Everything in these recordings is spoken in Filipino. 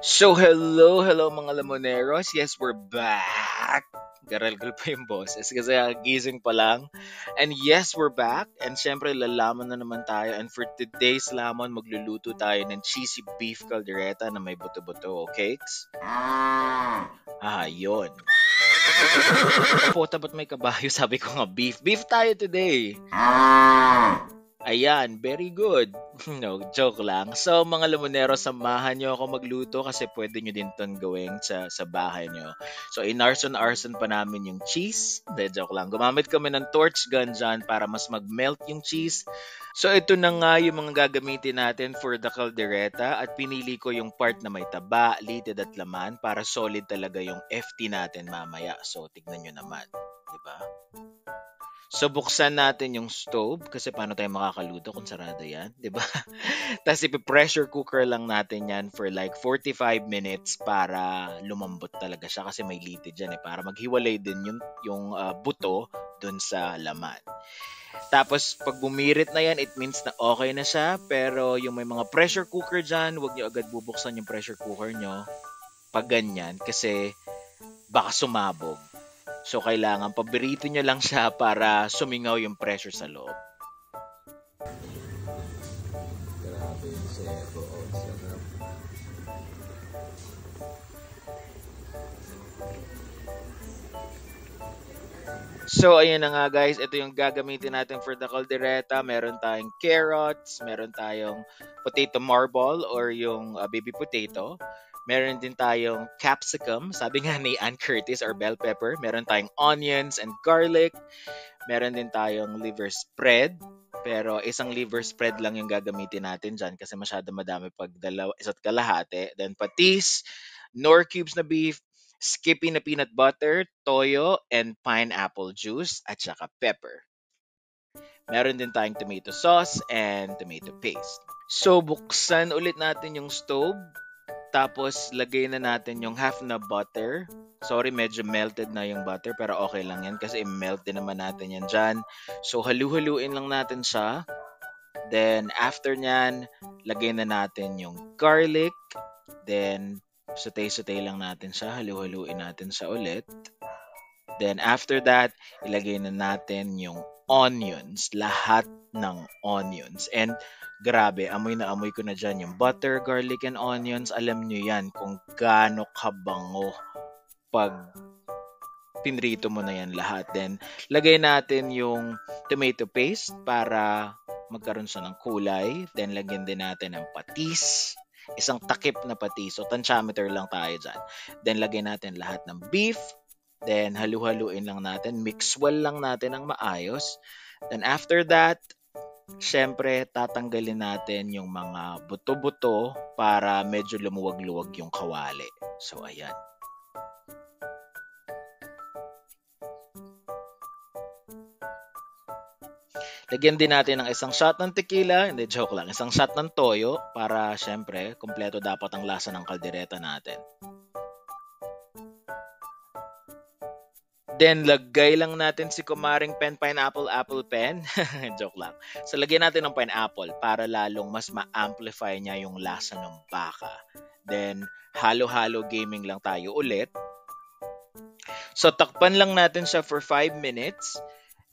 Hello mga Lamoneros. Yes, we're back. Garal-gal pa yung boses kasi gising pa lang. And yes, we're back. And syempre, lalaman na naman tayo. And for today's lamon, magluluto tayo ng cheesy beef caldereta na may buto-buto, okay? Yun. Pota, ba't may kabayo? Sabi ko nga, beef. Beef tayo today. Ayan, very good. No, joke lang. So, mga Lamonero, samahan nyo ako magluto kasi pwede nyo din itong gawin sa bahay nyo. So, inarson-arson pa namin yung cheese. De, joke lang. Gumamit kami ng torch gun dyan para mas mag-melt yung cheese. So, ito na nga yung mga gagamitin natin for the caldereta at pinili ko yung part na may taba, litid at laman para solid talaga yung FT natin mamaya. So, tignan nyo naman. Diba? So, buksan natin yung stove kasi paano tayo makakaluto kung sarado yan, di ba? Tapos, ipi-pressure cooker lang natin yan for like 45 minutes para lumambot talaga siya kasi may litid dyan para maghiwalay din yung buto dun sa laman. Tapos, pag bumirit na yan, it means na okay na siya. Pero yung may mga pressure cooker dyan, huwag nyo agad bubuksan yung pressure cooker nyo pag ganyan kasi baka sumabog. So, kailangan paborito nyo lang siya para sumingaw yung pressure sa loob. Grabe yung sebo. Sarap. So, ayan na nga guys. Ito yung gagamitin natin for the caldereta. Meron tayong carrots, meron tayong potato marble or yung baby potato. Meron din tayong capsicum, sabi nga ni Ann Curtis, or bell pepper. Meron tayong onions and garlic. Meron din tayong liver spread. Pero isang liver spread lang yung gagamitin natin dyan kasi masyado madami pag isa't kalahati. Then patis, nor cubes na beef, skippy na peanut butter, toyo, and pineapple juice, at saka pepper. Meron din tayong tomato sauce and tomato paste. So, buksan ulit natin yung stove. Tapos, lagay na natin yung half na butter. Sorry, medyo melted na yung butter, pero okay lang yan kasi melt din naman natin yan dyan. So, halu-haluin lang natin siya. Then, after nyan, lagay na natin yung garlic. Then, saute-saute lang natin siya. Halu-haluin natin siya ulit. Then, after that, ilagay na natin yung onions. Lahat ng onions. And, grabe, amoy na amoy ko na dyan yung butter, garlic, and onions. Alam nyo yan kung gaano kabango pag pinrito mo na yan lahat. Then, lagay natin yung tomato paste para magkaroon siya ng kulay. Then, lagyan din natin ng patis. Isang takip na patis. So, tantiameter lang tayo dyan. Then, lagay natin lahat ng beef. Then, halu-haluin lang natin. Mix well lang natin ng maayos. Then, after that, syempre, tatanggalin natin yung mga buto-buto para medyo lumuwag-luwag yung kawali. So, ayan. Lagyan din natin ng isang shot ng tequila. Hindi, joke lang. Isang shot ng toyo para, syempre, kompleto dapat ang lasa ng kaldereta natin. Then, lagay lang natin si kumaring pineapple apple pen. Joke lang. So, lagyan natin ng pineapple para lalong mas ma-amplify niya yung lasa ng baka. Then, halo-halo gaming lang tayo ulit. So, takpan lang natin siya for 5 minutes.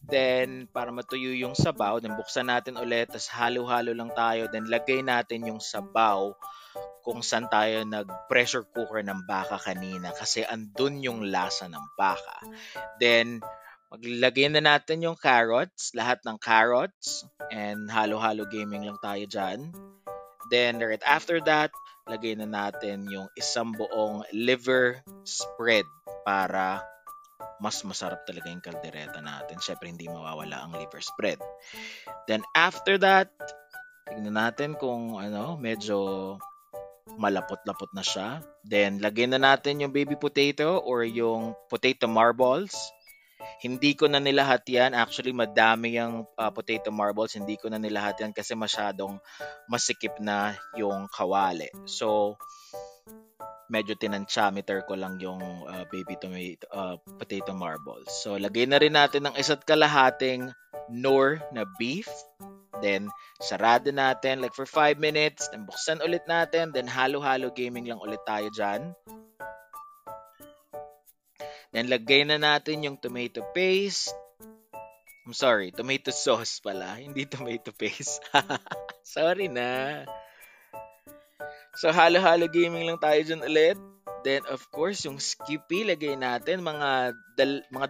Then, para matuyo yung sabaw, then buksan natin ulit. Tapos, halo-halo lang tayo. Then, lagay natin yung sabaw kung saan tayo nag-pressure cooker ng baka kanina kasi andun yung lasa ng baka. Then, maglagay na natin yung carrots, lahat ng carrots, and halo-halo gaming lang tayo dyan. Then, right after that, lagay na natin yung isang buong liver spread para mas masarap talaga yung kaldereta natin. Syempre, hindi mawawala ang liver spread. Then, after that, tignan natin kung medyo malapot-lapot na siya. Then, lagyan na natin yung baby potato or yung potato marbles. Hindi ko na nilahat yan. Actually, madami yung potato marbles. Hindi ko na nilahat yan kasi masyadong masikip na yung kawali. So, medyo tinantsameter ko lang yung baby potato marbles. So, lagay na rin natin ng isa't kalahating nor na beef. Then, sarado natin like for 5 minutes. Then, buksan ulit natin. Then, halo-halo gaming lang ulit tayo dyan. Then, lagay na natin yung tomato paste. I'm sorry, tomato sauce pala. Hindi tomato paste. Sorry na. So, halo-halo gaming lang tayo dyan ulit. Then, of course, yung Skippy, lagay natin mga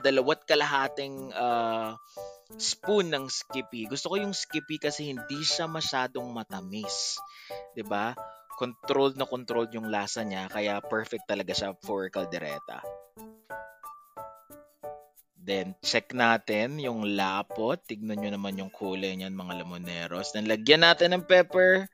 dalawat kalahating spoon ng Skippy. Gusto ko yung Skippy kasi hindi siya masyadong matamis. 'Di ba? Controlled na controlled yung lasa niya, kaya perfect talaga siya for caldereta. Then, check natin yung lapot. Tignan nyo naman yung kulay niyan, mga lamoneros. Then, lagyan natin ng pepper.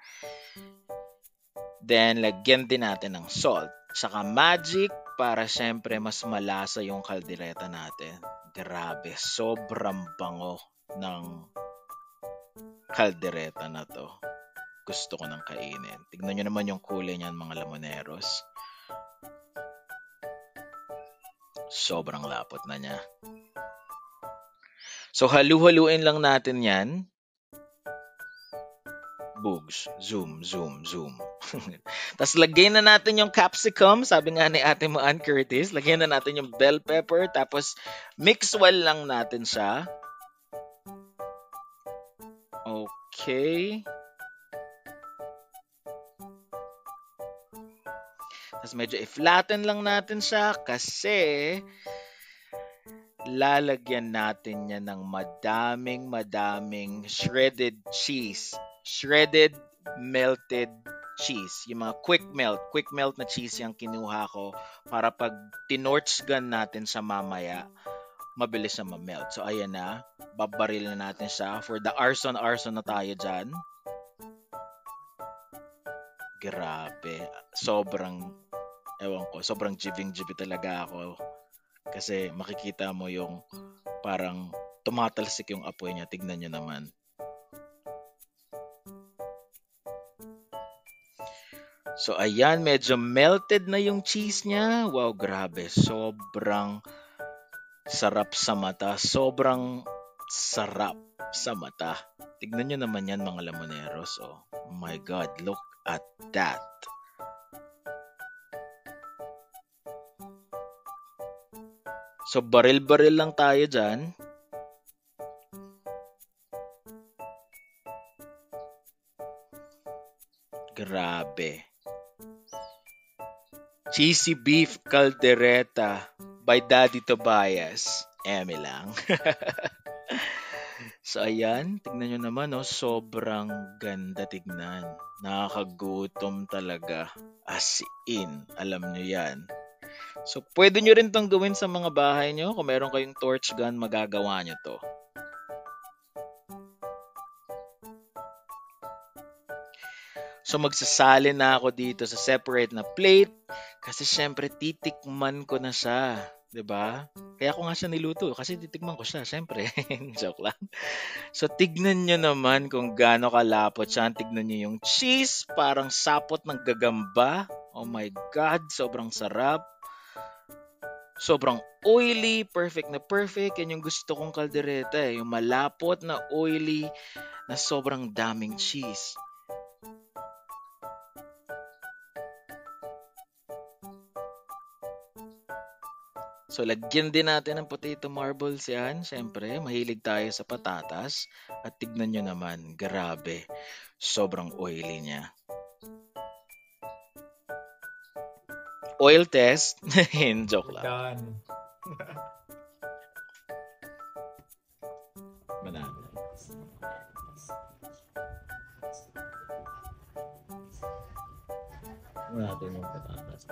Then, lagyan din natin ng salt. Saka magic para syempre mas malasa yung kaldereta natin. Grabe, sobrang bango ng kaldereta na to. Gusto ko nang kainin. Tignan nyo naman yung kulay niyan, mga lamoneros. Sobrang lapot na niya. So, halu-haluin lang natin yan. Bugs. Zoom, zoom, zoom. Tapos, lagyan na natin yung capsicum. Sabi nga ni Ate mo, Ann Curtis. Lagyan na natin yung bell pepper. Tapos, mix well lang natin siya. Okay. Tapos, medyo i-flatten lang natin siya kasi lalagyan natin yan ng madaming shredded cheese. Shredded melted cheese. Yung mga quick melt na cheese yung kinuha ko para pag tinorch gun natin sa mamaya, mabilis na ma-melt. So, ayan na. Babaril na natin siya. For the arson na tayo dyan. Grabe. Sobrang jibing-jibi talaga ako. Kasi makikita mo yung parang tumatalsik yung apoy niya. Tignan nyo naman. So, ayan. Medyo melted na yung cheese niya. Wow, grabe. Sobrang sarap sa mata. Sobrang sarap sa mata. Tignan nyo naman yan, mga lamoneros. Oh my God, look at that. So, baril-baril lang tayo dyan. Grabe. Cheesy beef caldereta by Daddy Tobias. Eme lang. So, ayan. Tignan nyo naman, oh. Sobrang ganda tignan. Nakakagutom talaga. As in. Alam nyo yan. So, pwede nyo rin itong gawin sa mga bahay nyo. Kung meron kayong torch gun, magagawa nyo to. So, magsasalin na ako dito sa separate na plate. Kasi syempre, titikman ko na siya. 'Di ba? Kaya ako nga siya niluto. Kasi titikman ko siya. Syempre. Joke lang. So, tignan nyo naman kung gaano kalapot siya. Tignan nyo yung cheese. Parang sapot ng gagamba. Oh my God. Sobrang sarap. Sobrang oily, perfect na perfect. Yan yung gusto kong kaldereta eh. Yung malapot na oily na sobrang daming cheese. So, lagyan din natin ng potato marbles yan. Siyempre, mahilig tayo sa patatas. At tignan nyo naman, grabe. Sobrang oily niya. Oil test. Joke lang. Done. Banana. Wala natin yung patatas.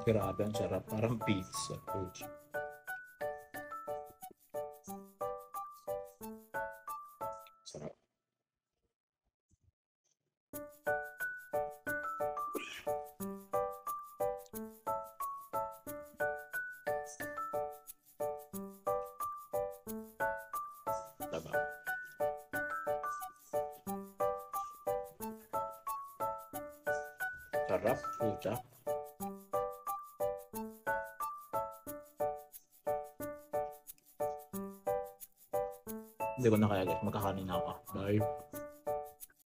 Grabe, ang sarap. Parang pizza. Sarap. Sarap. Pucha. Hindi ko na kaya guys. Magkakanin na ako. Bye.